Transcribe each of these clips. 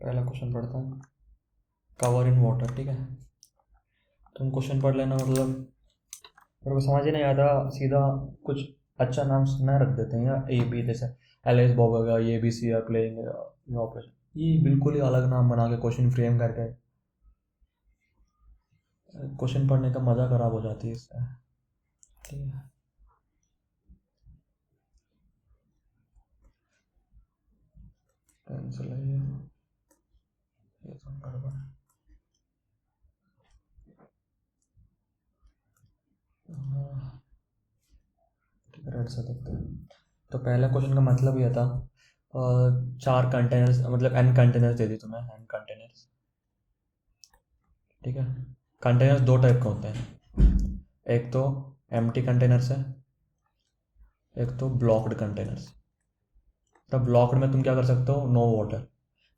पहला क्वेश्चन पढ़ता है, कवर इन वाटर। ठीक है, तुम क्वेश्चन पढ़ लेना। मतलब मेरे को समझ ही नहीं आता, सीधा कुछ अच्छा नाम सुना रख देते हैं, या ए बी, जैसे एल एस बॉब होगा, ये B C R playing operation, ये बिल्कुल ही अलग नाम बना के क्वेश्चन फ्रेम करके क्वेश्चन पढ़ने का मज़ा खराब हो जाती है इससे। ठीक है, कैंसिल है ये तो गड़बड़ है। ठीक है, रेड से देखते हैं। तो पहला क्वेश्चन का मतलब ये था, चार कंटेनर्स, मतलब एन कंटेनर्स दे दी तुम्हें, एन कंटेनर्स। ठीक है, कंटेनर्स दो टाइप के होते हैं, एक तो एम्प्टी कंटेनर्स है, एक तो ब्लॉक्ड कंटेनर्स। तब ब्लॉक्ड में तुम क्या कर सकते हो, नो वाटर,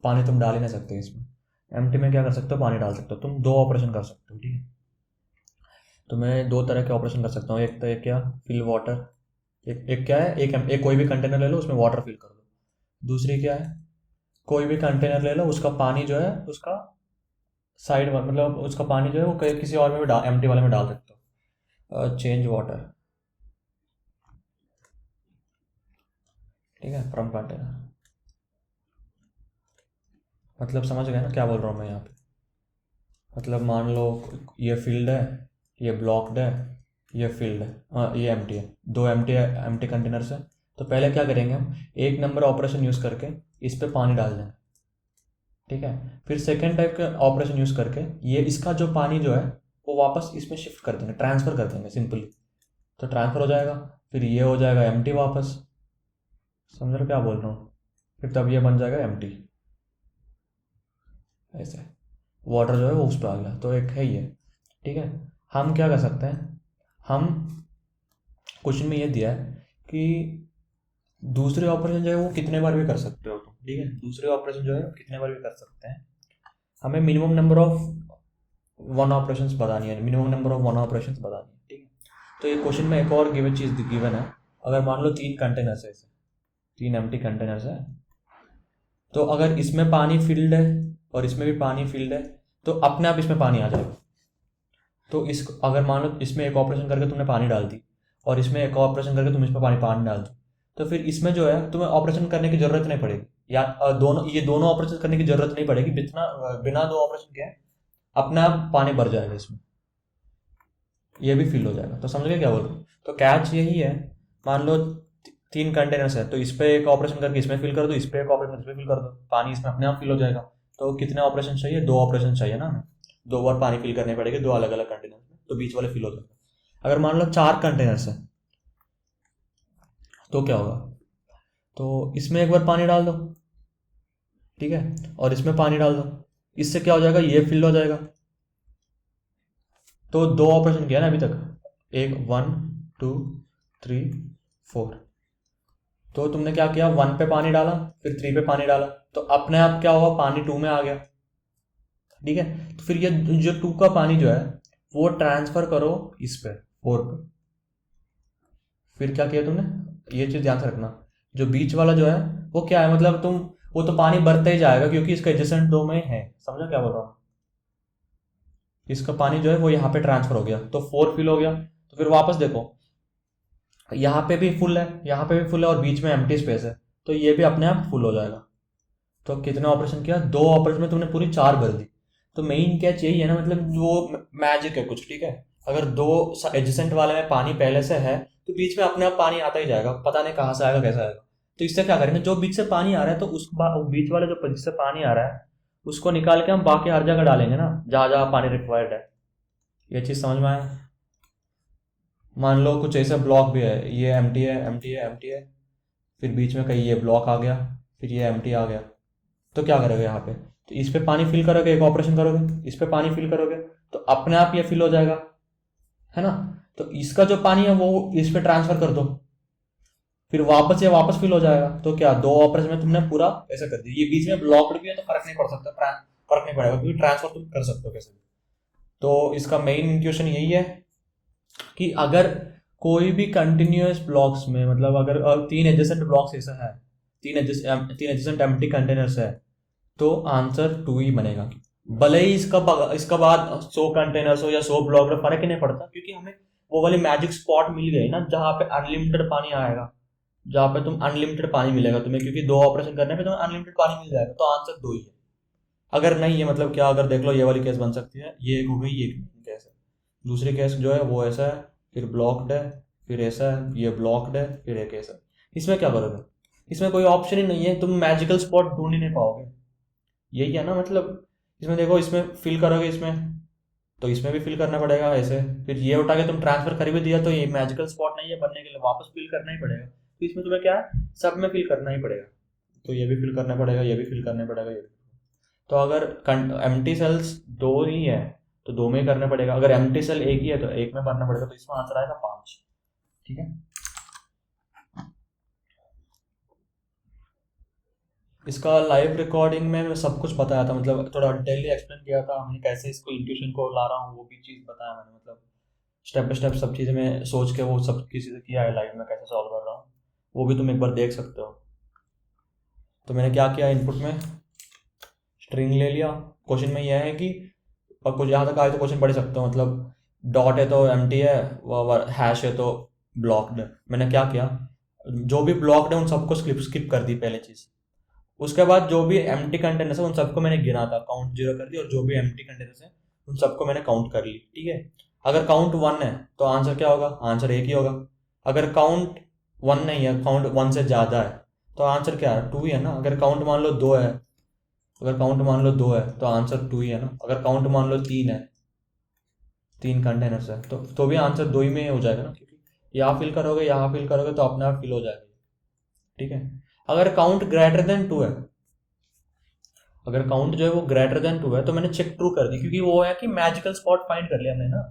पानी तुम डाल ही नहीं सकते इसमें। एम्प्टी में क्या कर सकते हो, पानी डाल सकते हो। तुम दो ऑपरेशन कर सकते हो। ठीक है, तो मैं दो तरह के ऑपरेशन कर सकता हूँ। एक तो एक क्या, फिल वाटर। एक क्या है, एक कोई भी कंटेनर ले लो, उसमें वाटर फिल कर दो। दूसरी क्या है, कोई भी कंटेनर ले लो, उसका पानी जो है उसका साइड, मतलब उसका पानी जो है वो किसी और में भी एम्प्टी वाले में डाल सकते हो, चेंज वाटर। ठीक है, फ्रॉम कंटेनर, मतलब समझ गए ना क्या बोल रहा हूँ मैं यहाँ पे। मतलब मान लो ये फील्ड है, ये ब्लॉक्ड है, ये फील्ड है, ये एम्प्टी है, दो एम्प्टी एम्प्टी कंटेनर्स है। तो पहले क्या करेंगे हम, एक नंबर ऑपरेशन यूज़ करके इस पे पानी डाल देंगे। ठीक है, फिर सेकेंड टाइप का ऑपरेशन यूज़ करके ये इसका जो पानी जो है वो वापस इसमें शिफ्ट कर देंगे, ट्रांसफ़र कर देंगे सिंपली। तो ट्रांसफ़र हो जाएगा, फिर ये हो जाएगा एम्प्टी वापस। समझ रहे हो क्या बोल रहा हूँ, फिर तब ये बन जाएगा एम्प्टी। ऐसे वाटर जो है वो उस पर आ गया, तो एक है ये। ठीक है, हम क्या कर सकते हैं, हम क्वेश्चन में ये दिया है कि दूसरे ऑपरेशन जो है वो कितने बार भी कर सकते हो तुम। ठीक है, दूसरे ऑपरेशन जो है कितने बार भी कर सकते हैं। हमें minimum number of one operations बतानी है, minimum number of one operations बतानी है। ठीक है, तो ये क्वेश्चन में एक और गिवन चीज़ गिवन है। अगर मान लो तीन कंटेनर्स है, ऐसे तीन एम्प्टी कंटेनर्स है, तो अगर इसमें पानी फिल्ड है और इसमें भी पानी फिल्ड है, तो अपने आप इसमें पानी आ जाएगा। तो इस अगर मान लो इसमें एक ऑपरेशन करके तुमने पानी डाल दी और इसमें एक ऑपरेशन करके तुम इसमें पानी पानी डाल दो, तो फिर इसमें जो है तुम्हें ऑपरेशन करने की जरूरत नहीं पड़ेगी, या दोनों ऑपरेशन करने की जरूरत नहीं पड़ेगी, बिना दो ऑपरेशन के अपने आप पानी भर जाएगा इसमें, ये भी फिल हो जाएगा। तो समझ गए क्या बोल रहा हूँ। तो कैच यही है, मान लो तीन कंटेनर्स है, तो इस पे एक ऑपरेशन करके इसमें फिल कर दो, इस पे एक ऑपरेशन इसमें फिल कर दो, पानी इसमें अपने आप फिल हो जाएगा। तो कितने ऑपरेशन चाहिए, दो ऑपरेशन चाहिए ना हमें, दो बार पानी फिल करने पड़ेगा दो अलग अलग कंटेनर्स में, तो बीच वाले फिल हो जाएगा। अगर मान लो चार कंटेनर्स है, तो क्या होगा, तो इसमें एक बार पानी डाल दो, ठीक है, और इसमें पानी डाल दो, इससे क्या हो जाएगा, ये फिल हो जाएगा। तो दो ऑपरेशन किया ना अभी तक, एक 1 2 3 4। तो तुमने क्या किया, 1 पे पानी डाला, फिर 3 पे पानी डाला, तो अपने आप क्या हुआ, पानी 2 में आ गया। ठीक है, तो फिर ये जो 2 का पानी जो है वो ट्रांसफर करो इस पे 4 पे। फिर क्या किया तुमने, ये चीज ध्यान से रखना, जो बीच वाला जो है वो क्या है, मतलब तुम, वो तो पानी बढ़ता ही जाएगा क्योंकि इसका एडजेसेंट दो में है। समझा क्या बोल रहा हूँ, इसका पानी जो है वो यहाँ पे ट्रांसफर हो गया, तो 4 फिल हो गया। तो फिर वापस देखो, यहाँ पे भी फुल है, यहाँ पे भी फुल है, और बीच में एम्प्टी स्पेस है, तो ये भी अपने आप फुल हो जाएगा। तो कितने ऑपरेशन किया, दो ऑपरेशन में तुमने पूरी 4 भर दी। तो मेन कैच यही है ना, मतलब जो मैजिक है कुछ। ठीक है, अगर दो एडजेसेंट वाले में पानी पहले से है, तो बीच में अपने आप पानी आता ही जाएगा, पता नहीं कहाँ से आएगा कैसे आएगा। तो इससे क्या करेंगे, जो बीच से पानी आ रहा है तो उस बीच वाले जो जिससे पानी आ रहा है उसको निकाल के हम बाकी हर जगह डालेंगे ना, जहाँ जहाँ पानी रिक्वायर्ड है। ये चीज़ समझ में आया। मान लो कुछ ऐसा ब्लॉक भी है, ये एम्प्टी है, एम्प्टी है, एम्प्टी है, फिर बीच में कहीं ये ब्लॉक आ गया, फिर ये एम्प्टी आ गया। तो क्या करोगे यहाँ पे, तो इस पे पानी फिल करोगे, एक ऑपरेशन करोगे, इस पे पानी फिल करोगे, तो अपने आप ये फिल हो जाएगा, है ना। तो इसका जो पानी है वो इस पे ट्रांसफर कर दो, फिर वापस ये वापस फिल हो जाएगा। तो क्या, दो ऑपरेशन में तुमने पूरा ऐसा कर दिया। ये बीच में ब्लॉक्ड भी है तो फर्क नहीं पड़ सकता, फर्क नहीं पड़ेगा क्योंकि ट्रांसफर तुम कर सकते हो कैसे भी। तो इसका मेन इंट्यूशन यही है कि अगर कोई भी कंटिन्यूअस ब्लॉक्स में, मतलब अगर तीन एडजेसेंट ब्लॉक्स ऐसा है, तीन एडजेसेंट एम्प्टी कंटेनर्स है, तो आंसर 2 ही बनेगा। भले ही इसका बाद 100 कंटेनर्स हो या 100 ब्लॉक, फर्क ही नहीं पड़ता, क्योंकि हमें वो वाली मैजिक स्पॉट मिल गई ना जहाँ पे अनलिमिटेड पानी आएगा, जहाँ पे तुम अनलिमिटेड पानी मिलेगा तुम्हें, क्योंकि 2 ऑपरेशन करने पे तुम्हें अनलिमिटेड पानी मिल जाएगा। तो आंसर 2 ही है। अगर नहीं है मतलब क्या, अगर देख लो ये वाली केस बन सकती है, ये एक हो गई, ये एक केस है। दूसरी केस जो है वो ऐसा है, फिर ब्लॉक्ड है, फिर ऐसा है, ये ब्लॉक्ड है, फिर एक ऐसा। इसमें क्या करोगे? इसमें कोई ऑप्शन ही नहीं है, तुम मैजिकल स्पॉट ढूंढ ही नहीं पाओगे। यही है ना मतलब। इसमें देखो, इसमें फिल करोगे इसमें, तो इसमें भी फिल करना पड़ेगा ऐसे, फिर ये उठा के तुम ट्रांसफर कर भी दिया तो ये मैजिकल स्पॉट नहीं है बनने के लिए, वापस फिल करना ही पड़ेगा। तो इसमें तुम्हें क्या है, सब में फिल करना ही पड़ेगा। तो ये भी फिल करना पड़ेगा, ये भी फिल करना पड़ेगा, ये भी। तो अगर एम्प्टी सेल्स 2 ही है तो 2 में ही करना पड़ेगा, अगर एम्प्टी सेल 1 ही है तो 1 में भरना पड़ेगा। तो इसमें आंसर आएगा 5। ठीक है। इसका लाइव रिकॉर्डिंग में सब कुछ बताया था, मतलब थोड़ा डिटेली एक्सप्लेन किया था हमने, कैसे इसको इंट्यूशन को ला रहा हूँ वो भी चीज़ बताया मैंने, मतलब स्टेप बाय स्टेप सब चीज़ें मैं सोच के वो सब चीज़ें किया है लाइव में, कैसे सॉल्व कर रहा हूँ वो भी तुम एक बार देख सकते हो। तो मैंने क्या किया, इनपुट में स्ट्रिंग ले लिया। क्वेश्चन में यह है कि, और कुछ यहाँ तक आए तो क्वेश्चन पढ़ सकते हो, मतलब डॉट है तो एम्प्टी है, हैश है तो ब्लॉक्ड है। मैंने क्या किया, जो भी ब्लॉक्ड है उन सबको स्किप कर दी पहले चीज़। उसके बाद जो भी एम्प्टी कंटेनर्स है उन सबको मैंने गिना था, काउंट 0 कर दिया, और जो भी एम्प्टी कंटेनर्स है उन सबको मैंने काउंट कर ली। ठीक है। अगर काउंट 1 है तो आंसर क्या होगा, आंसर 1 ही होगा। अगर काउंट 1 नहीं है, काउंट 1 से ज़्यादा है, तो आंसर क्या है, 2 ही है ना। अगर काउंट मान लो 2 है, अगर काउंट मान लो 2 है तो आंसर 2 ही है ना। अगर काउंट मान लो 3 है, 3 कंटेनर्स है, तो भी आंसर 2 ही में हो जाएगा ना, क्योंकि यहाँ फिल करोगे यहाँ फिल करोगे तो अपने आप फिल हो जाएगा। ठीक है। अगर काउंट ग्रेटर देन 2 है, अगर काउंट जो है वो ग्रेटर देन 2 है तो मैंने चेक ट्रू कर दी, क्योंकि वो है कि मैजिकल स्पॉट फाइंड कर लिया हमने ना।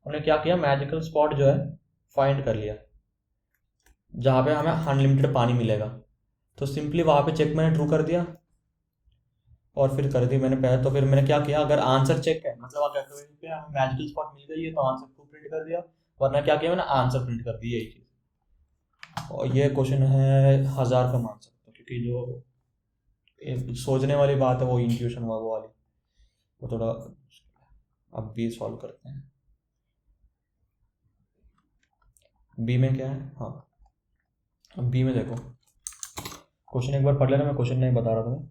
हमने क्या किया, मैजिकल स्पॉट जो है फाइंड कर लिया जहाँ पे हमें अनलिमिटेड पानी मिलेगा। तो सिंपली वहाँ पे चेक मैंने ट्रू कर दिया और फिर कर दी मैंने पहले। तो फिर मैंने क्या किया, अगर आंसर चेक है मतलब अगर हमें मैजिकल स्पॉट मिल गई है तो आंसर ट्रू प्रिंट कर दिया, वरना क्या किया मैंने, आंसर प्रिंट कर दिया, यही चीज़। और ये क्वेश्चन है 1000 का मान सकते हो, क्योंकि जो सोचने वाली बात है वो इंट्यूशन वो वाली, वो थोड़ा अब भी सॉल्व करते हैं। बी में क्या है, हाँ अब बी में देखो, क्वेश्चन एक बार पढ़ लेना, मैं क्वेश्चन नहीं बता रहा तुम्हें।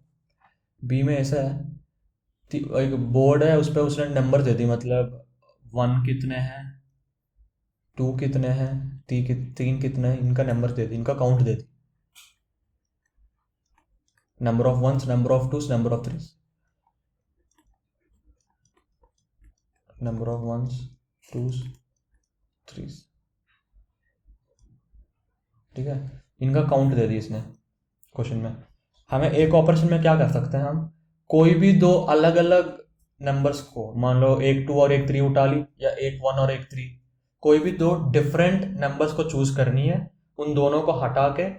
बी में ऐसा है, एक बोर्ड है, उस पर उसने नंबर दे दी, मतलब 1 कितने हैं, 2 कितने हैं, 3 कितने हैं, इनका नंबर दे दी, इनका काउंट दे दी, number of ones, number of twos, number of threes, number of ones, twos, threes. ठीक है। इनका काउंट दे दी इसने क्वेश्चन में। हमें एक ऑपरेशन में क्या कर सकते हैं, हम कोई भी 2 अलग अलग नंबर्स को, मान लो एक 2 और एक 3 उठा ली, या एक 1 और एक 3, कोई भी 2 डिफरेंट नंबर्स को चूज करनी है, उन दोनों को हटा के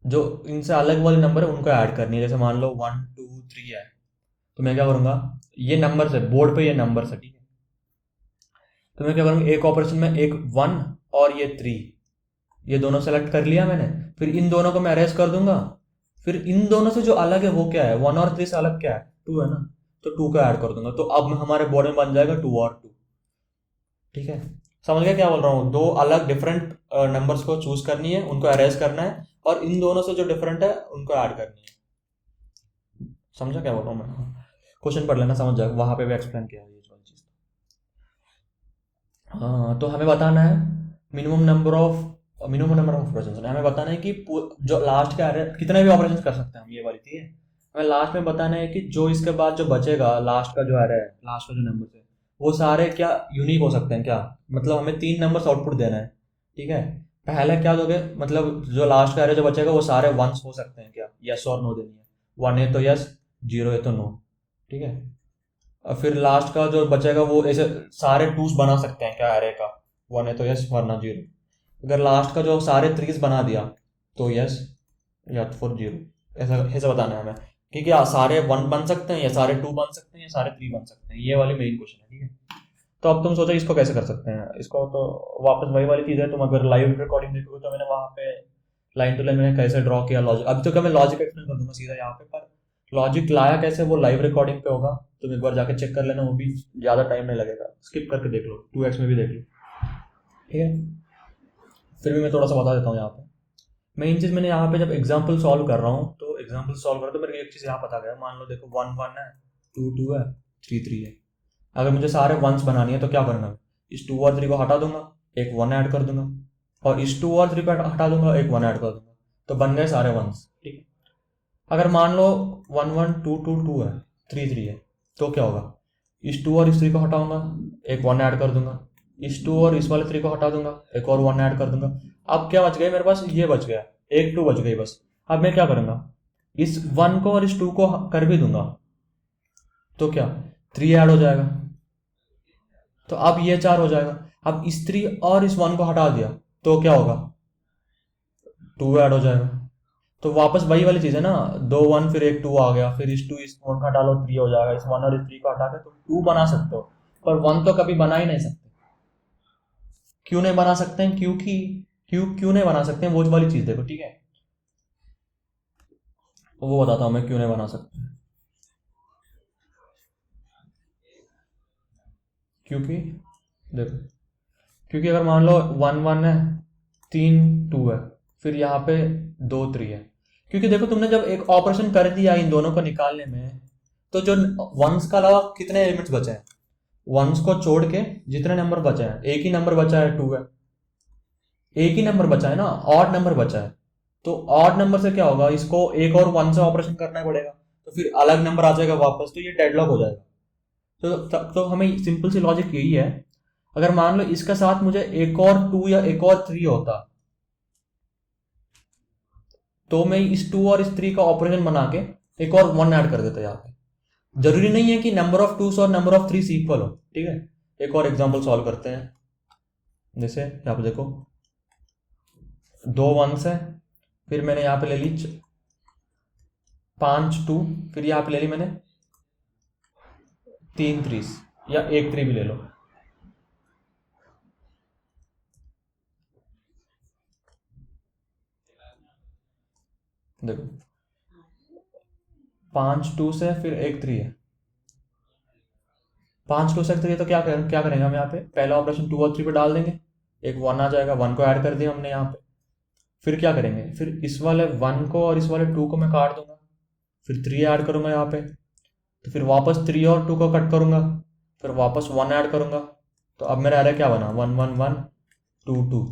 जो इनसे अलग वाले नंबर है उनको ऐड करनी है। जैसे मान लो 1 2 3 है, तो मैं क्या करूंगा, ये नंबर है बोर्ड पे, ये नंबर है, ठीक है। तो मैं क्या करूंगा, एक ऑपरेशन में एक 1 और ये 3, ये दोनों सेलेक्ट कर लिया मैंने, फिर इन दोनों को मैं अरेंज कर दूंगा। फिर इन दोनों से जो अलग है वो क्या है, 1 और 3 से अलग क्या है, 2 है ना, तो 2 को ऐड कर दूंगा। तो अब हमारे बोर्ड में बन जाएगा 2 और 2। ठीक है। समझ गया क्या बोल रहा हूँ, 2 अलग डिफरेंट नंबर्स को चूज करनी है, उनको अरेंज करना है, और इन दोनों से जो डिफरेंट है उनको ऐड करनी है। समझा क्या बोल रहा हूँ मैं? क्वेश्चन पढ़ लेना, समझ जाएगा, वहां पे भी एक्सप्लेन किया है ये चीज। हाँ, तो हमें बताना है मिनिमम नंबर ऑफ ऑपरेशन, हमें बताना है कि जो लास्ट के आ रहे कितने भी ऑपरेशन कर सकते हैं हम, ये वाली थी। हमें लास्ट में बताना है कि जो इसके बाद जो बचेगा, लास्ट का जो आ रहा है, लास्ट का जो नंबर है, वो सारे क्या यूनिक हो सकते हैं क्या, मतलब हमें 3 नंबर्स आउटपुट देना है। ठीक है। पहले क्या दोगे, मतलब जो लास्ट का आ रहा है जो बचेगा वो सारे वंस हो सकते हैं क्या, यस और नो देनी है, 1 है तो यस, 0 है तो नो। ठीक है। और फिर लास्ट का जो बचेगा वो ऐसे सारे टूस बना सकते हैं क्या एरे का, 1 है तो यस वरना 0। अगर लास्ट का जो सारे 3s बना दिया तो यस या फिर 0, ऐसा ऐसा बताना है हमें कि क्या सारे 1 बन सकते हैं, या सारे 2 बन सकते हैं, या सारे 3 बन सकते हैं। ये वाली मेन क्वेश्चन है। ठीक है। तो अब तुम सोचो इसको कैसे कर सकते हैं, इसको तो वापस वही वाली चीज़ है, तुम अगर लाइव रिकॉर्डिंग देखोगे तो मैंने वहाँ पे लाइन टू लाइन मैंने कैसे ड्रॉ किया लॉजिक, अभी तो क्या मैं लॉजिक एक्सप्लेन कर दूंगा सीधा यहाँ पे, पर लॉजिक लाया कैसे वो लाइव रिकॉर्डिंग पे होगा, तुम एक बार जाके चेक कर लेना, वो भी ज़्यादा टाइम नहीं लगेगा, स्किप करके देख लो, 2x में भी देख लो, ठीक है। फिर भी मैं थोड़ा सा बता देता हूँ यहाँ पे मेन चीज़। मैंने यहाँ पे जब एग्जाम्पल सॉल्व कर रहा हूँ तो एग्जाम्पल सॉल्व कर तो मेरे को एक चीज़ यहाँ पता गया, मान लो देखो 1 1 है, 2 2 है, 3 3 है। अगर मुझे सारे वंस बनानी है तो क्या करना है, इस 2 और 3 को हटा दूंगा, एक 1 ऐड कर दूंगा, और इस 2 और 3 को हटा दूंगा, एक 1 ऐड कर दूंगा, तो बन गए सारे वंस, ठीक है। अगर मान लो 1 1 2 2 2 है, 3 3 है, तो क्या होगा, इस 2 और इस 3 को हटाऊंगा, एक 1 ऐड कर दूंगा, इस 2 और इस वाले 3 को हटा दूंगा, एक और 1 ऐड कर दूंगा। अब क्या बच गया मेरे पास, ये बच गया, एक 2 बच गई बस। अब मैं क्या करूंगा, इस 1 को और इस 2 को कर भी दूंगा, तो क्या 3 ऐड हो जाएगा, तो अब ये 4 हो जाएगा। अब इस 3 और इस 1 को हटा दिया तो क्या होगा, 2 ऐड हो जाएगा। तो वापस वही वाली चीज है ना, 2 1 फिर एक 2 आ गया, फिर इस 2 इस 1 का हटा लो, 3 हो जाएगा, इस 1 और इस 3 को हटा के तो 2 बना सकते हो, पर 1 तो कभी बना ही नहीं सकते। क्यों नहीं बना सकते हैं, क्योंकि क्यों नहीं बना सकते हैं, वो वाली चीज देखो, ठीक है, वो बताता हूं मैं क्यों नहीं बना सकते। क्योंकि देखो, क्योंकि अगर मान लो 1 1 है, 3 2 है, फिर यहाँ पे 2 3 है, क्योंकि देखो तुमने जब एक ऑपरेशन कर दिया इन दोनों को निकालने में, तो जो वंस का अलावा कितने एलिमेंट्स बचे हैं, वंस को छोड़ के जितने नंबर बचे हैं, एक ही नंबर बचा है, 2 है, एक ही नंबर बचा है ना, ऑड नंबर बचा है। तो ऑड नंबर से क्या होगा, इसको एक और 1 से ऑपरेशन करना पड़ेगा, तो फिर अलग नंबर आ जाएगा वापस, तो ये डेडलॉक हो जाएगा। तो हमें सिंपल सी लॉजिक यही है, अगर मान लो इसके साथ मुझे एक और 2 या एक और 3 होता, तो मैं इस 2 और इस 3 का ऑपरेशन बना के एक और 1 ऐड कर देता यहाँ पे। जरूरी नहीं है कि नंबर ऑफ 2 और नंबर ऑफ 3 इक्वल हो, ठीक है। एक और एग्जांपल सॉल्व करते हैं, जैसे यहाँ पे देखो 2 1s है, फिर मैंने यहाँ पे ले ली 5 2, फिर यहाँ पे ले ली मैंने 3 3, या एक 3 भी ले लो, देखो 5 2 से फिर एक 3 है, 5 2 से एक 3 है, तो क्या करेंगे हम यहाँ पे, पहला ऑपरेशन 2 और 3 पे डाल देंगे, एक 1 आ जाएगा, 1 को ऐड कर दिया हमने यहाँ पे। फिर क्या करेंगे, फिर इस वाले 1 को और इस वाले 2 को मैं काट दूंगा, फिर 3 ऐड करूंगा यहाँ पे, तो फिर वापस 3 और 2 को कट करूंगा, फिर वापस 1 ऐड करूंगा, तो अब मेरा एरे क्या बना, 1 1 1 2 2,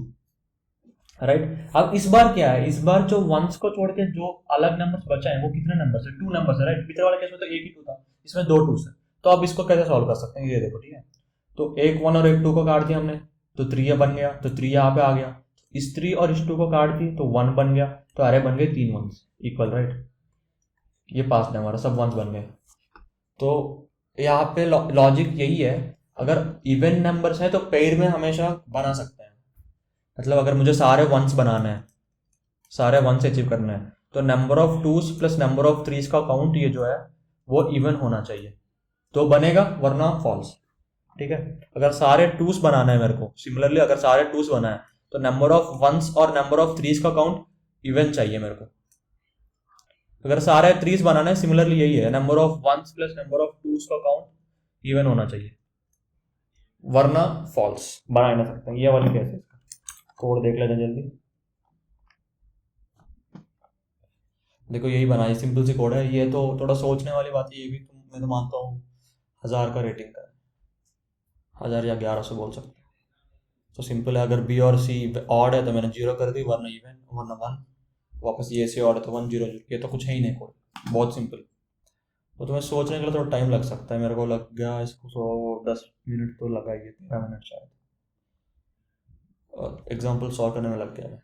राइट। अब इस बार क्या है, इस बार जो वंस को छोड़ के जो अलग नंबर्स बचा है वो कितने नंबर्स है, 2 नंबर्स है, राइट। पिछले वाले केस में तो एक ही 2 था, इसमें 2 2 है। तो अब इसको कैसे सॉल्व कर सकते हैं, ये देखो, ठीक है। तो एक 1 और एक 2 को काट दिया हमने, तो 3 बन गया, तो 3 यहाँ पे आ गया, इस 3 और इस 2 को काट दी तो 1 बन गया, तो अरे बन गए 3 वंस इक्वल, राइट। ये पास है हमारा, सब वंस बन गए। तो यहाँ पे लॉजिक यही है, अगर इवन नंबर्स है तो पेयर में हमेशा बना सकते हैं। मतलब अगर मुझे सारे वंस बनाना है, सारे वंस अचीव करना है, तो number of 2s plus number of 3s का काउंट ये जो है वो इवन होना चाहिए, तो बनेगा, वरना फॉल्स, ठीक है। अगर सारे 2s बनाना है मेरे को, सिमिलरली अगर सारे 2s बना है तो नंबर ऑफ 1s और नंबर ऑफ 3s का काउंट इवन चाहिए मेरे को। अगर सारे 3s बनाना है, सिमिलरली यही है, number of 1s plus number of 2s का काउंट इवन होना चाहिए, वरना फॉल्स, बना ही ना सकते हैं। ये वाली केस है, कोड देख लेते हैं जल्दी। देखो यही बनाई, सिंपल सी कोड है ये, तो थोड़ा सोचने वाली बात है ये भी, मैं तो मानता हूँ 1000 का रेटिंग का है, 1000 या 1100 बोल सकते हैं। तो सिंपल है, अगर बी और सी ऑड है तो मैंने 0 कर दी, वरना इवन, वरना 1, वापस ये से ऑड है तो 1 0 0, ये तो कुछ है ही नहीं कोड, बहुत सिंपल। तो तुम्हें सोचने के लिए थोड़ा टाइम लग सकता है, मेरे को लग गया इसको 10 मिनट तो लगा ही, 13 मिनट शायद, और एग्जाम्पल सॉल्व करने में लग गया है।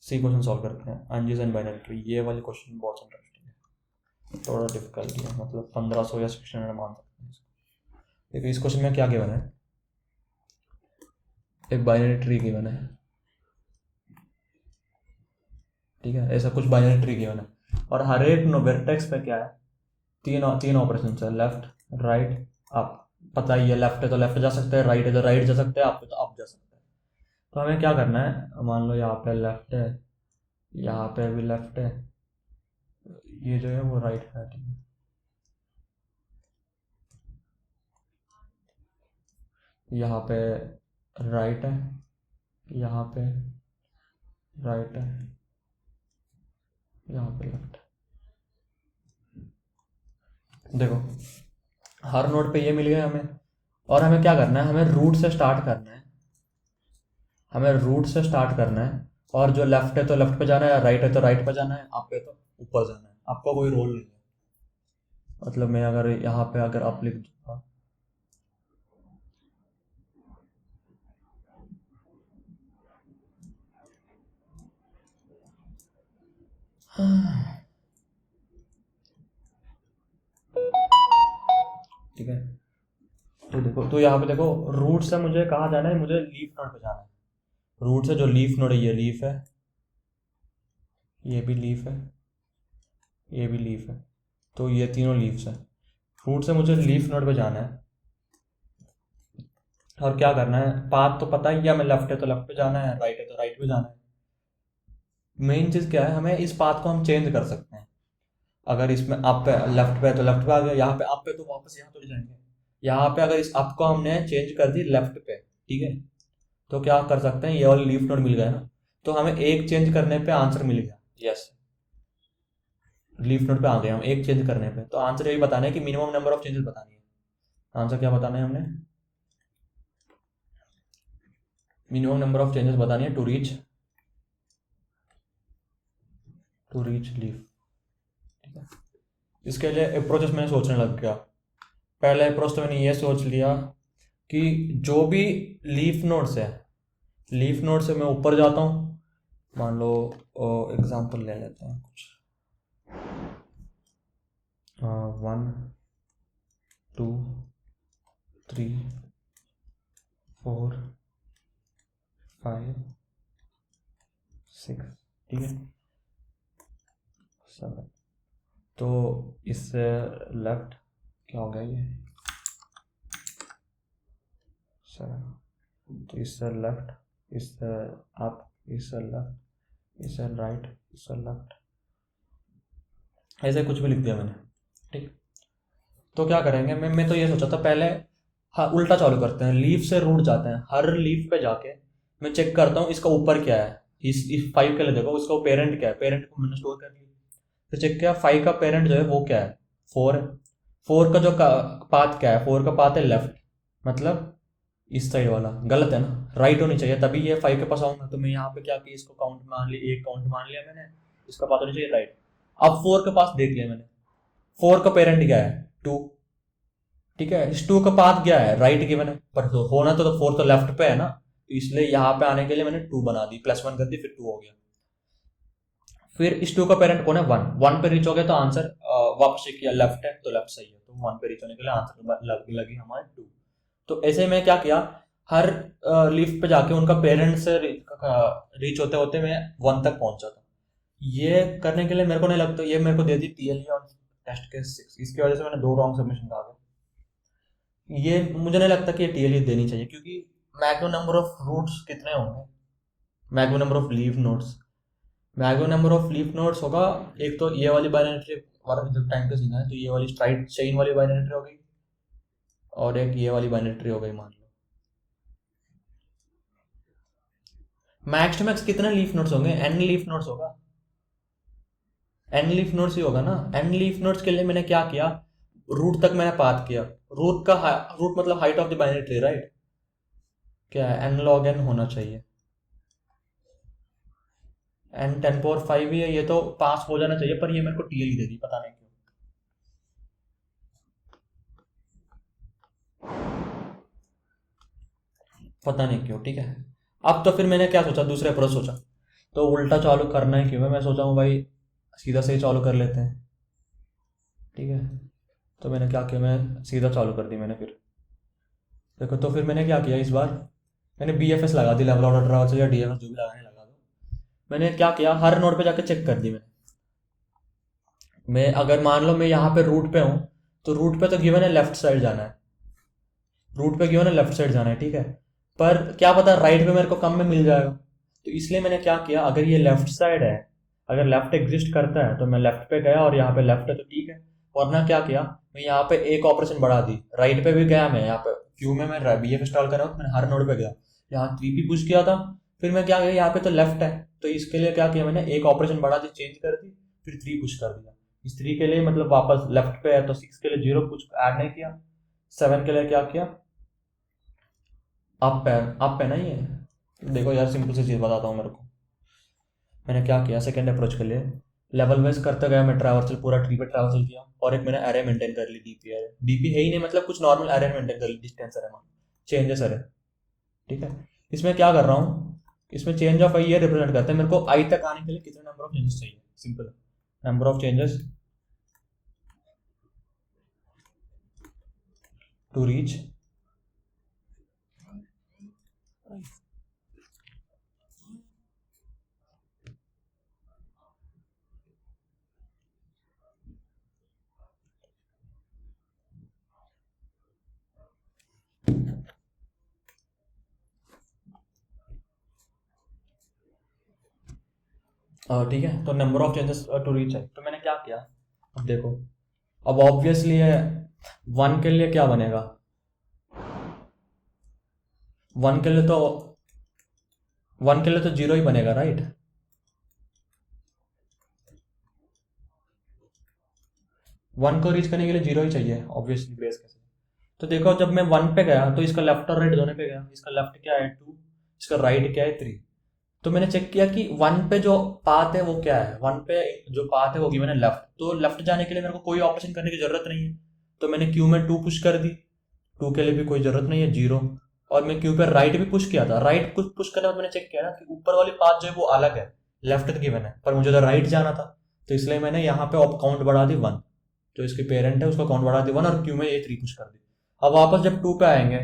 सी क्वेश्चन सॉल्व करते हैं, एंजिस एंड बाइनरी ट्री। ये वाले क्वेश्चन बहुत इंटरेस्टिंग है, थोड़ा डिफिकल्ट है, मतलब 1500 या 1600 मान सकते हैं इसको। देखो इस क्वेश्चन में क्या गिवन है, एक बाइनरी ट्री गिवन है, ठीक है, ऐसा कुछ बाइनरी ट्री गिवन है, और हर एक वर्टेक्स पे क्या है, तीन ऑपरेशन है, लेफ्ट राइट अप। पता ही है, लेफ्ट है तो लेफ्ट जा सकते हैं, राइट है तो राइट जा सकते हैं, अप है तो अप जा सकते हैं। तो हमें क्या करना है, मान लो यहाँ पे लेफ्ट है, यहाँ पे भी लेफ्ट है, ये जो है वो राइट है, ठीक है। यहाँ पे राइट है, यहाँ पे राइट है, यहाँ पे लेफ्ट है। देखो हर नोड पे ये मिल गया हमें, और हमें क्या करना है, हमें रूट से स्टार्ट करना है, हमें रूट से स्टार्ट करना है। और जो लेफ्ट है तो लेफ्ट पे जाना है, राइट है तो राइट पे जाना है, अप है तो ऊपर जाना है, आपका कोई रोल नहीं है। मतलब मैं अगर यहाँ पे अगर अप लिख दूंगा, ठीक है। तो देखो, तो यहाँ पे देखो रूट से मुझे कहाँ जाना है, मुझे लीफ नोड पे जाना है। रूट से जो लीफ नोड है, ये लीफ है, ये भी लीफ है, ये भी लीफ है, तो ये तीनों लीव्स है। रूट से मुझे लीफ नोड पे जाना है, और क्या करना है, पाथ तो पता ही है, हमें लेफ्ट है तो लेफ्ट पे जाना है, राइट है तो राइट पे जाना है। मेन चीज़ क्या है, हमें इस पाथ को हम चेंज कर सकते हैं। अगर इसमें अप पे लेफ्ट पे है तो लेफ्ट पे आ गया, यहाँ पे अप पे तो वापस यहाँ तो नहीं जाएंगे। यहाँ पे अगर इस अप को हमने चेंज कर दी लेफ्ट पे, ठीक है, तो क्या कर सकते हैं, ये वाला लीफ नोड मिल गया ना, तो हमें एक चेंज करने पे आंसर मिल गया। यस, लीफ नोड पे आ गए हम एक चेंज करने पे। तो आंसर यही बताना है कि मिनिमम नंबर ऑफ चेंजेस बतानी है। आंसर क्या बताना है हमने, मिनिमम नंबर ऑफ चेंजेस बतानी है टू रीच लीफ, ठीक है। इसके लिए अप्रोचेस मैंने सोचने लग गया। पहला अप्रोच तो मैंने ये सोच लिया कि जो भी लीफ नोड्स है, लीफ नोड से मैं ऊपर जाता हूँ। मान लो एग्जांपल ले लेते हैं कुछ, 1 2 3 4 5 6, ठीक है, 7। तो इससे लेफ्ट क्या हो गया, ये 7। तो इससे लेफ्ट, इससे अप, इससे लेफ्ट, इससे राइट, इससे लेफ्ट, ऐसे कुछ भी लिख दिया मैंने, ठीक। तो क्या करेंगे, मैं तो ये सोचा था पहले, हाँ उल्टा चालू करते हैं, लीफ से रूट जाते हैं। हर लीफ पे जाके मैं चेक करता हूँ इसका ऊपर क्या है। इस 5 के लिए देखो, उसका पेरेंट क्या है, पेरेंट को मैंने स्टोर कर लिया। फिर चेक किया 5 का पेरेंट जो है वो क्या है, 4 है। 4 का जो पाथ क्या है, 4 का पाथ है लेफ्ट, मतलब इस साइड वाला। गलत है ना, राइट होनी चाहिए, तभी ये 5 के पास आऊंगा। तो मैं यहाँ पे क्या किया, इसको काउंट मान लिया, एक काउंट मान लिया मैंने, इसका पाथ होनी चाहिए राइट। अब 4 के पास देख लिया मैंने, 4 का पेरेंट क्या है, 2, ठीक है। इस 2 का पाथ क्या है, राइट गिवन है, पर तो होना तो 4 तो लेफ्ट पे है ना, तो इसलिए यहाँ पे आने के लिए मैंने 2 बना दी, +1 कर दी, फिर 2 हो गया। फिर इस 2 का पेरेंट कौन है, 1। 1 पे रीच हो गया तो आंसर वापस चेक किया, लेफ्ट है तो लेफ्ट सही है, तो 1 पे रीच होने के लिए आंसर लगी हमारे 2। तो ऐसे में क्या किया, हर लीफ पे जाके उनका पेरेंट से रीच होते होते मैं 1 तक पहुंचा था। ये करने के लिए मेरे को नहीं लगता, ये मेरे को दे दी टीएलई और टेस्ट केस 6, इसकी वजह से मैंने 2 रॉन्ग सबमिशन आ गए। ये मुझे नहीं लगता कि ये टीएलई देनी चाहिए, क्योंकि मैक्सिमम नंबर ऑफ रूट्स कितने होंगे, maximum number of leaf nodes, maximum number of leaf nodes होगा। एक तो ये वाली बाइनरी वाला जब टाइम पे सीखा है, तो ये वाली स्ट्राइट चेन वाली बाइनरी हो गई, और एक ये वाली बाइनरी हो गई, मान लो। मैक्स टू मैक्स कितने लीफ नोड्स होंगे, एन लीफ नोड्स होगा, एन लीफ नोड्स ही होगा ना। एन लीफ नोड्स के लिए मैंने क्या किया, रूट तक मैंने पाथ किया। रूट मतलब height of the binary tree, right. क्या है, एन लॉग एन होना चाहिए, एन 10 पावर 5 ही है, ये तो पास हो जाना चाहिए, पर ये मेरे को टीएलई दे दी, पता नहीं क्यों। पता नहीं क्यों, ठीक है। अब तो फिर मैंने क्या सोचा, दूसरे अप्रोच सोचा, तो उल्टा चालू करना है क्यों, मैं सोचा हूँ भाई सीधा से ही चालू कर लेते हैं, ठीक है। तो मैंने क्या किया, मैं सीधा चालू कर दी मैंने। फिर देखो, तो फिर मैंने क्या किया, इस बार मैंने BFS लगा दी, लेवल ऑर्डर ट्रैवल या DFS जो भी लगाने लगा दो। मैंने क्या किया, हर नोड पे जाकर चेक कर दी मैंने। मैं अगर मान लो मैं यहाँ पे रूट पे हूँ, तो रूट पे तो गिवन है लेफ्ट साइड जाना है, रूट पे गिवन है लेफ्ट साइड जाना है, ठीक है। पर क्या पता राइट पे मेरे को कम में मिल जाएगा, तो इसलिए मैंने क्या किया, अगर ये लेफ्ट साइड है, अगर लेफ्ट एग्जिस्ट करता है तो मैं लेफ्ट पे गया और यहाँ पे लेफ्ट है तो ठीक है, वरना क्या किया, मैं यहाँ पे एक ऑपरेशन बढ़ा दी, राइट पे भी गया, मैं यहाँ पे क्यू में मैं बी एफ इंस्टॉल कर रहा हूँ, मैंने हर नोड पे गया, यहाँ 3p पुश किया था, फिर मैं क्या किया, यहाँ पे तो लेफ्ट है तो इसके लिए क्या किया मैंने, एक ऑपरेशन बढ़ा दी, चेंज कर दी, फिर 3 पुश कर दिया। इस 3 के लिए मतलब वापस लेफ्ट पे है तो 6 के लिए 0 कुछ ऐड नहीं किया, 7 के लिए क्या किया, अप है ना ये, देखो यार सिंपल सी चीज़ बताता हूँ मेरे को, मैंने क्या किया, सेकंड अप्रोच के लिए लेवल वाइज करते गया, मैं ट्रैवर्सल पूरा ट्री पे ट्रैवर्सल किया, और एक मैंने एरे मेंटेन कर ली, डीपी एरे, डीपी है ही नहीं मतलब कुछ नॉर्मल एरे मेंटेन कर ली, डिस्टेंस एरे मान चेंजेस एरे, ठीक है। इसमें क्या कर रहा हूँ, इसमें चेंज ऑफ आई ये रिप्रेजेंट करते हैं, मेरे को आई तक आने के लिए कितने नंबर ऑफ चेंजेस चाहिए, simple number of changes to reach ठीक है, तो number of changes to reach है, तो मैंने क्या किया, अब देखो, अब ऑब्वियसली है 1 के लिए क्या बनेगा, 1 के लिए तो 0 ही बनेगा, राइट, 1 को रीच करने के लिए 0 ही चाहिए ऑब्वियसली बेस कैसे। तो देखो जब मैं 1 पे गया तो इसका लेफ्ट और राइट दोनों पे गया, इसका लेफ्ट क्या है 2, इसका राइट क्या है 3, तो मैंने चेक किया कि 1 पे जो पाथ है वो क्या है, 1 पे जो पाथ है वो गिवन है लेफ्ट, तो लेफ्ट जाने के लिए मेरे को कोई ऑपरेशन करने की जरूरत नहीं है, तो मैंने क्यू में 2 पुश कर दी, 2 के लिए भी कोई जरूरत नहीं है 0, और मैं क्यू पे राइट भी पुश किया था, राइट कुछ पुश करने बाद मैंने चेक किया ना कि ऊपर वाली पाथ जो है वो अलग है, लेफ्ट गिवन है पर मुझे तो राइट जाना था, तो इसलिए मैंने यहाँ पे काउंट बढ़ा दी 1, जो इसके पेरेंट है उसका काउंट बढ़ा दी 1, और क्यू में ये 3 पुश कर दी। अब वापस जब 2 पे आएंगे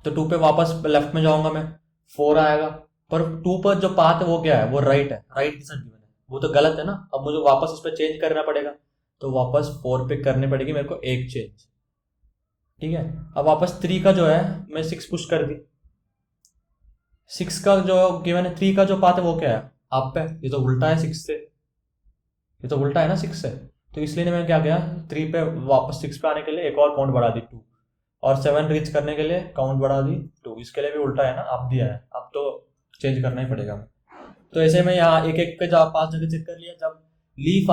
तो 2 पे वापस लेफ्ट में जाऊंगा मैं, 4 आएगा, पर 2 पर जो पाथ है वो क्या है, वो राइट है, राइट के साथ गिवन है, वो तो गलत है ना, अब मुझे वापस इस पर चेंज करना पड़ेगा, तो वापस 4 पे करनी पड़ेगी मेरे को एक चेंज, ठीक है। अब वापस 3 का जो है मैं 6 पुश कर दी, 6 का जो गिवन है, 3 का जो पाथ है वो क्या है, अप है, ये तो उल्टा है 6 से, ये तो उल्टा है ना 6 से, तो इसलिए मैं क्या किया, 3 पे वापस 6 पे आने के लिए एक और काउंट बढ़ा दी 2, और 7 रीच करने के लिए काउंट बढ़ा दी 2, इसके लिए भी उल्टा है ना, अब दिया है, अब तो चेंज करना ही पड़ेगा। तो ऐसे में यहाँ एक एक पे जा 5 जगह चेक कर लिया, जब लीफ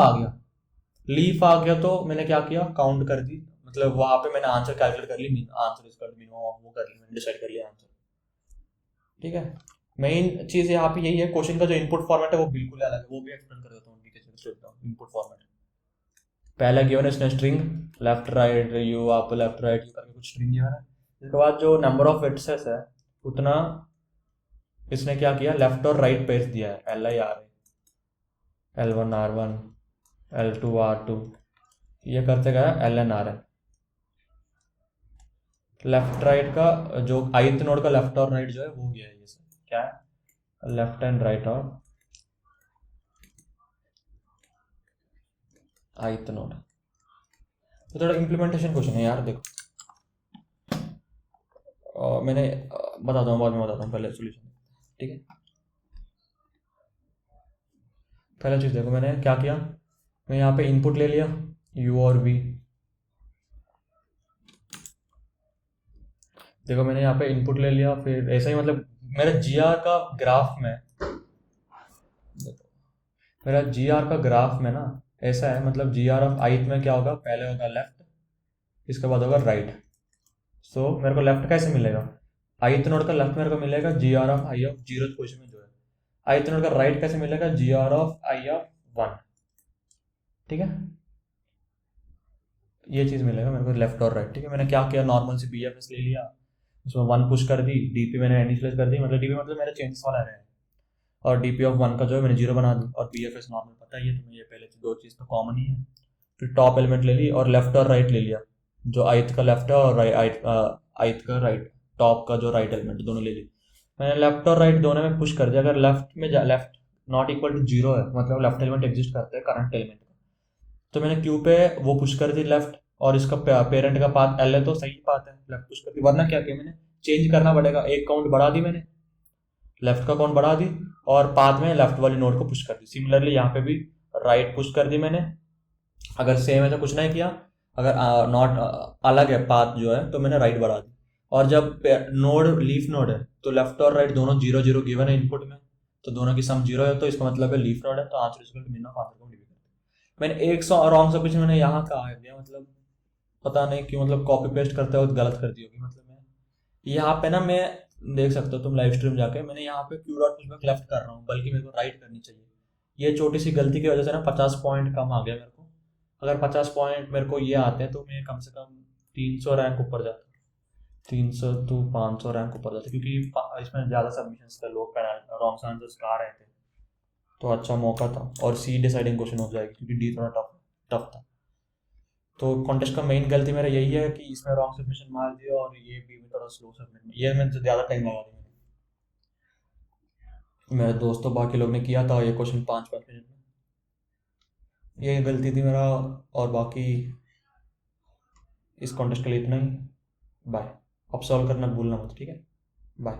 आ गया तो मैंने क्या किया, काउंट कर दी, मतलब वहां पे मैंने आंसर कैलकुलेट कर ली, आंसर इसका मिनिमम वो कर ली, मैंने डिसाइड कर लिया आंसर, ठीक है। मेन चीज यहाँ पे यही है, क्वेश्चन का जो इनपुट फॉर्मेट है वो बिल्कुल अलग है, वो भी एक्सप्लेन कर देता हूँ, इनपुट फॉर्मेट पहला गिवन है इसने स्ट्रिंग, लेफ्ट राइट यू, आप लेफ्ट राइट यू करके कुछ स्ट्रिंग गिवन है, इसके बाद जो नंबर ऑफ विट्सेस है उतना इसने क्या किया, लेफ्ट और राइट पेयर्स दिया है, L1 R1 L2 R2, ये करते गया LN RN, लेफ्ट राइट का जो ith नोड का लेफ्ट और राइट जो है वो गया है, ये क्या है, लेफ्ट एंड राइट और ith नोड, तो थोड़ा इम्प्लीमेंटेशन क्वेश्चन है यार, देखो मैंने बताता हूँ, बाद में बताता हूँ, पहले सोल्यूशन, ठीक है। पहला चीज देखो मैंने क्या किया, मैं यहाँ पे इनपुट ले लिया u और v, देखो मैंने यहाँ पे इनपुट ले लिया, फिर ऐसा ही मतलब मेरे GR का ग्राफ में, देखो मेरा GR का ग्राफ में ना ऐसा है, मतलब GR ऑफ ith में क्या होगा, पहले होगा लेफ्ट, इसके बाद होगा राइट, सो मेरे को लेफ्ट कैसे मिलेगा, ith नोड का लेफ्ट मेरे को मिलेगा GR of I of 0th position में जो है, ith नोड का राइट कैसे मिलेगा, GR ऑफ I ऑफ 1, ठीक है, ये चीज मिलेगा मेरे को लेफ्ट और राइट, ठीक है। मैंने क्या किया, नॉर्मल से BFS ले लिया, उसमें 1 पुश कर दी, DP मैंने इनिशियलाइज कर दी, मतलब DP मतलब मेरा चेंजेस वाला है, और DP ऑफ 1 का जो है मैंने 0 बना दी, और BFS नॉर्मल पता ही है तुम्हें, ये पहले दो चीज़ तो कॉमन ही है, फिर टॉप एलिमेंट ले ली और लेफ्ट और राइट ले लिया, जो ith का लेफ्ट है और ith का राइट, टॉप का जो राइट एलिमेंट दोनों ले ली, मैंने लेफ्ट और राइट दोनों में पुश कर दिया, अगर लेफ्ट नॉट इक्वल टू 0 है मतलब लेफ्ट एलिमेंट एग्जिस्ट करता है करंट एलिमेंट का, तो मैंने क्यू पे वो पुश कर दी लेफ्ट, और इसका पेरेंट का पाथ L है तो सही पाथ है, लेफ्ट पुश कर दी, वरना क्या किया मैंने, चेंज करना पड़ेगा, एक काउंट बढ़ा दी मैंने, लेफ्ट का काउंट बढ़ा दी और पाथ में लेफ्ट वाली नोड को पुश कर दी। सिमिलरली यहाँ पे भी राइट पुश कर दी मैंने। अगर सेम है तो कुछ नहीं किया, अगर नॉट अलग है पाथ जो है तो मैंने राइट बढ़ा दी। और जब नोड लीफ नोड है तो लेफ्ट और राइट दोनों 0 0 गिवन है इनपुट में, तो दोनों की सम 0 है, तो इसका मतलब है लीफ नोड है, तो answer is mean of answer को डिवाइड करते। मैंने एक रॉन्ग सबमिशन मैंने यहाँ कहा दिया, मतलब पता नहीं क्यों, मतलब कॉपी पेस्ट करते वक्त गलत कर दी होगी। मतलब मैं यहाँ पे ना, मैं देख सकते हो तुम लाइव स्ट्रीम जाके, मैंने यहाँ पे क्यू डॉट पुशबैक लेफ्ट कर रहा हूँ, बल्कि मेरे को राइट करनी चाहिए। ये छोटी सी गलती की वजह से ना 50 पॉइंट कम आ गया मेरे को। अगर 50 पॉइंट मेरे को ये आते हैं तो मैं कम से कम 300 रैंक ऊपर जाता। 300 टू 500 रैंक ऊपर जाता, क्योंकि इसमें ज़्यादा सबमिशन थे, लोग रॉन्ग आंसर्स आ रहे थे, तो अच्छा मौका था। और सी डिसाइडिंग क्वेश्चन हो जाएगी, क्योंकि डी थोड़ा टफ टफ था। तो कॉन्टेस्ट का मेन गलती मेरा यही है कि इसमें रॉन्ग सबमिशन मार दिया, और ये भी मैं थोड़ा स्लो सबमिट में, ये मैं ज़्यादा टाइम लगा दिया। मेरे दोस्तों बाकी लोग ने किया था ये क्वेश्चन 5 5 मिनट में। ये गलती थी मेरा। और बाकी इस कॉन्टेस्ट के लिए इतना ही। बाय। अब सॉल्व करना भूलना मत, ठीक है। बाय।